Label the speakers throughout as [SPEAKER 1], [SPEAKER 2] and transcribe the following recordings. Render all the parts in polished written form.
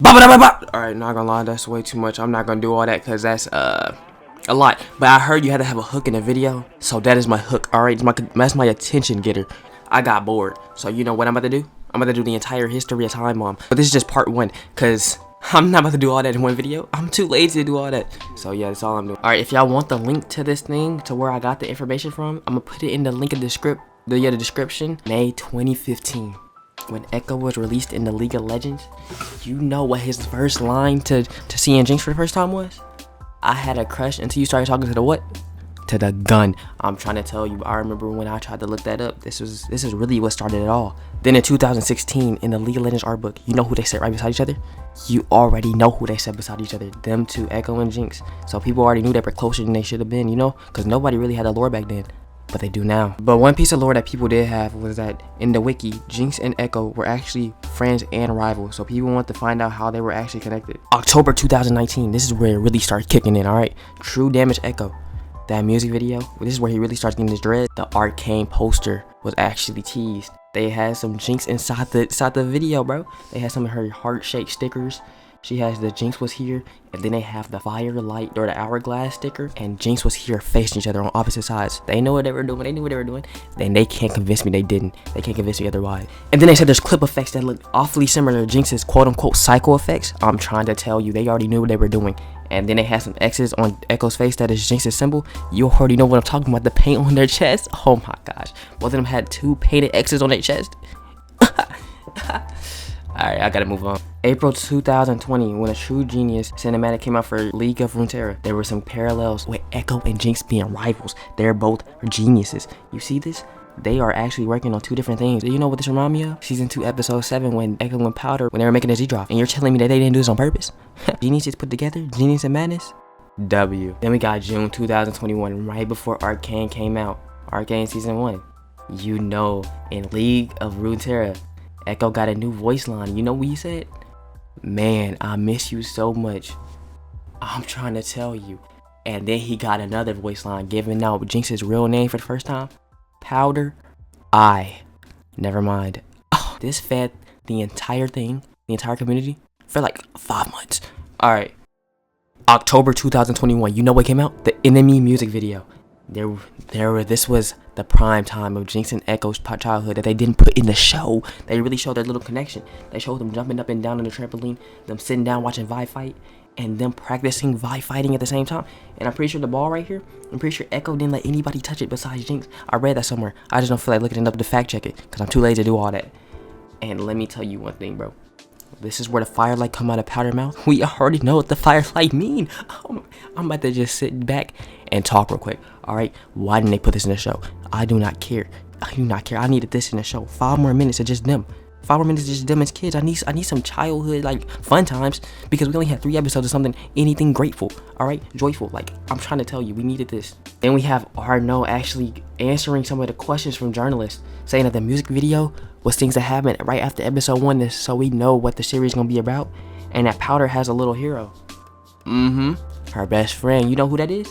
[SPEAKER 1] Alright, not gonna lie, that's way too much. I'm not gonna do all that because that's a lot. But I heard you had to have a hook in the video, so that is my hook. Alright, that's my attention getter. I got bored, so you know what I'm about to do? I'm about to do the entire history of Timebomb. But this is just part one, because I'm not about to do all that in one video. I'm too lazy to do all that. So yeah, that's all I'm doing. Alright, if y'all want the link to this thing, to where I got the information from, I'm gonna put it in the link in the description. May 2015. When Ekko was released in the League of Legends, you know what his first line to seeing Jinx for the first time was? I had a crush until you started talking to the what? To the gun. I'm trying to tell you, I remember when I tried to look that up. This is really what started it all. Then in 2016, in the League of Legends art book, you know who they set right beside each other? You already know who they set beside each other. Them two, Ekko and Jinx. So people already knew they were closer than they should have been, you know? Because nobody really had a lore back then. But they do now. But one piece of lore that people did have was that in the wiki, Jinx and Ekko were actually friends and rivals. So people want to find out how they were actually connected. October 2019, this is where it really started kicking in, alright? True Damage Ekko. That music video, this is where he really starts getting his dread. The Arcane poster was actually teased. They had some Jinx inside the video, bro. They had some of her heart shaped stickers. She has the Jinx was here, and then they have the firelight or the hourglass sticker, and Jinx was here facing each other on opposite sides. They know what they were doing. They knew what they were doing. Then they can't convince me they didn't. They can't convince me otherwise. And then they said there's clip effects that look awfully similar to Jinx's quote-unquote psycho effects. I'm trying to tell you, they already knew what they were doing. And then they had some X's on Ekko's face that is Jinx's symbol. You already know what I'm talking about. The paint on their chest. Oh my gosh. Both of them had two painted X's on their chest. Alright, I gotta move on. April 2020, when a True Genius cinematic came out for League of Runeterra, there were some parallels with Ekko and Jinx being rivals. They're both geniuses. You see this? They are actually working on two different things. Do you know what this reminds me of? Season 2, episode 7, when Ekko and Powder, when they were making a Z-drop. And you're telling me that they didn't do this on purpose? Geniuses put together? Genius and madness? W. Then we got June 2021, right before Arcane came out. Arcane Season 1. You know, in League of Runeterra, Ekko got a new voice line. You know what he said? Man, I miss you so much. I'm trying to tell you. And then he got another voice line, giving out Jinx's real name for the first time. Powder. Never mind. Oh, this fed the entire thing, the entire community, for like 5 months. Alright. October 2021. You know what came out? The Enemy music video. This was the prime time of Jinx and Ekko's childhood that they didn't put in the show. They really showed their little connection. They showed them jumping up and down on the trampoline, them sitting down watching Vi fight, and them practicing Vi fighting at the same time. And I'm pretty sure the ball right here, I'm pretty sure Ekko didn't let anybody touch it besides Jinx. I read that somewhere. I just don't feel like looking it up to fact check it, because I'm too lazy to do all that. And let me tell you one thing, bro. This is where the firelight come out of Powder mouth. We already know what the firelight mean. I'm about to just sit back and talk real quick. Alright, why didn't they put this in the show? I do not care. I do not care. I needed this in the show. 5 more minutes of just them. 5 more minutes of just them as kids. I need some childhood, like, fun times, because we only had 3 episodes of something, anything grateful. Alright, joyful. Like, I'm trying to tell you, we needed this. Then we have Arno actually answering some of the questions from journalists, saying that the music video was things that happened right after episode 1, so we know what the series is gonna be about, and that Powder has a little hero. Her best friend. You know who that is?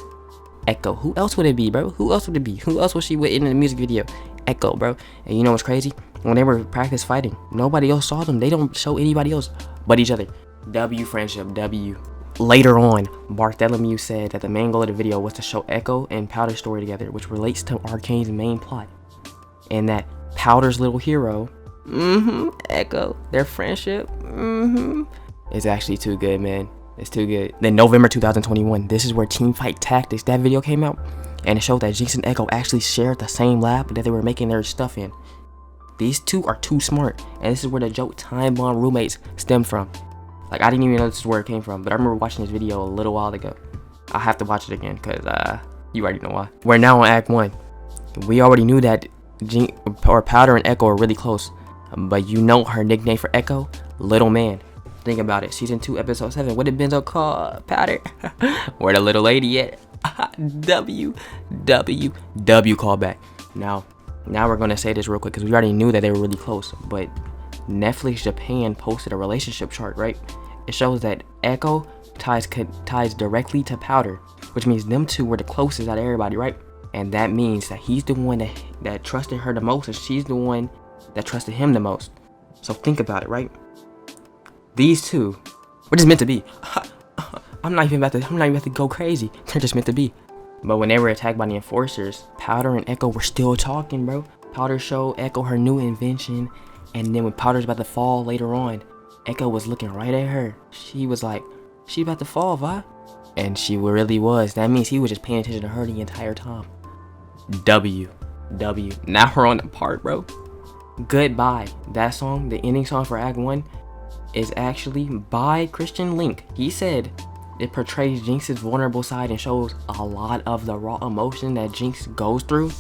[SPEAKER 1] Ekko. Who else would it be, bro? Who else would it be? Who else was she with in the music video? Ekko, bro. And you know what's crazy? When they were practice fighting, nobody else saw them. They don't show anybody else but each other. W friendship, W. Later on, Bartholomew said that the main goal of the video was to show Ekko and Powder's story together, which relates to Arcane's main plot. And that Powder's little hero, Ekko, their friendship, is actually too good, man. It's too good. Then November 2021, this is where Teamfight Tactics, that video came out, and it showed that Jinx and Ekko actually shared the same lab that they were making their stuff in. These two are too smart, and this is where the joke Timebomb roommates stem from. Like, I didn't even know this is where it came from, but I remember watching this video a little while ago. I'll have to watch it again, because you already know why. We're now on Act 1. We already knew that Powder and Ekko are really close, but you know her nickname for Ekko? Little Man. Think about it. Season 2, episode 7. What did Benzo call Powder? Where the little lady at? W callback. Now we're gonna say this real quick because we already knew that they were really close. But Netflix Japan posted a relationship chart, right? It shows that Ekko ties directly to Powder, which means them two were the closest out of everybody, right? And that means that he's the one that trusted her the most, and she's the one that trusted him the most. So think about it, right? These two We're just meant to be. I'm not even about to go crazy. They're just meant to be. But when they were attacked by the enforcers, Powder and Ekko were still talking, bro. Powder showed Ekko her new invention, and then when Powder's about to fall later on, Ekko was looking right at her. She was like, she about to fall, va? And she really was. That means he was just paying attention to her the entire time. W. Now we're on the part, bro. Goodbye. That song, the ending song for Act 1, is actually by Christian Link. He said it portrays Jinx's vulnerable side and shows a lot of the raw emotion that Jinx goes through.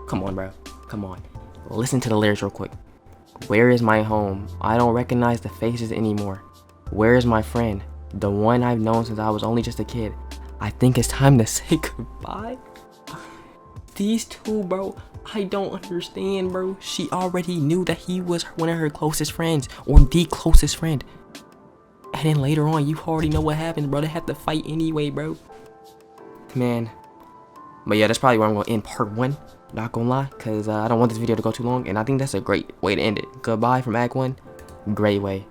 [SPEAKER 1] Come on, bro. Come on. Listen to the lyrics real quick. Where is my home? I don't recognize the faces anymore. Where is my friend? The one I've known since I was only just a kid. I think it's time to say goodbye. These two, bro, I don't understand, bro. She already knew that he was one of her closest friends, or the closest friend. And then later on, you already know what happens, bro. They have to fight anyway, bro. Man. But yeah, that's probably where I'm going to end part 1. Not gonna lie, because I don't want this video to go too long. And I think that's a great way to end it. Goodbye from Act 1. Great way.